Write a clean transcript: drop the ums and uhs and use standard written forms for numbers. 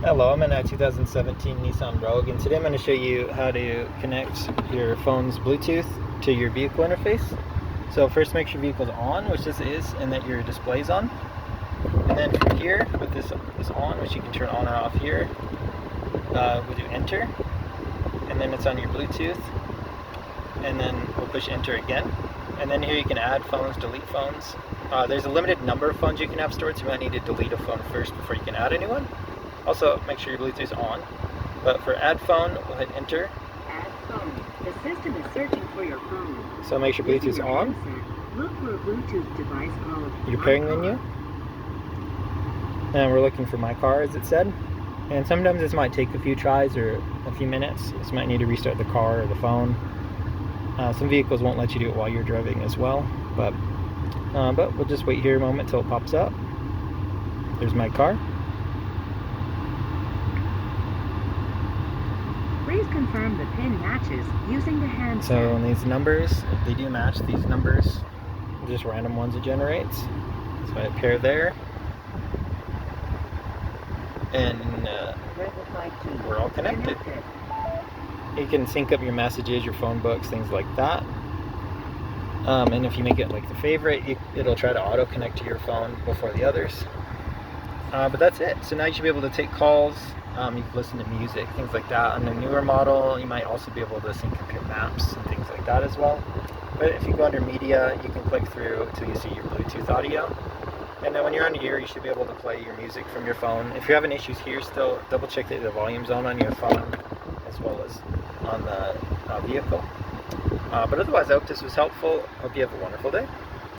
Hello, I'm in a 2017 Nissan Rogue, and today I'm going to show you how to connect your phone's Bluetooth to your vehicle interface. So first make sure your vehicle's on, which this is, and that your display's on. And then from here, with this on, which you can turn on or off here, we'll do enter, and then it's on your Bluetooth, and then we'll push enter again. And then here you can add phones, delete phones. There's a limited number of phones you can have stored, so you might need to delete a phone first before you can add a new one. Also, make sure your Bluetooth is on. But for add phone, we'll hit enter. Add phone. The system is searching for your phone. So make sure Bluetooth is on. Look for a Bluetooth device called Your pairing menu. And we're looking for my car, as it said. And sometimes this might take a few tries or a few minutes. This might need to restart the car or the phone. Some vehicles won't let you do it while you're driving as well. But we'll just wait here a moment till it pops up. There's my car. Please confirm the PIN matches using the handset. So these numbers, they do match these numbers, just random ones it generates. So I pair there, and we're all connected. You can sync up your messages, your phone books, things like that. And if you make it like the favorite, it'll try to auto connect to your phone before the others. But that's it. So now you should be able to take calls. You can listen to music, things like that. On the newer model, you might also be able to sync up your maps and things like that as well. But if you go under media, you can click through until you see your Bluetooth audio. And then when you're under here, you should be able to play your music from your phone. If you're having issues here still, double check that the volume's on your phone as well as on the vehicle. But otherwise, I hope this was helpful. Hope you have a wonderful day.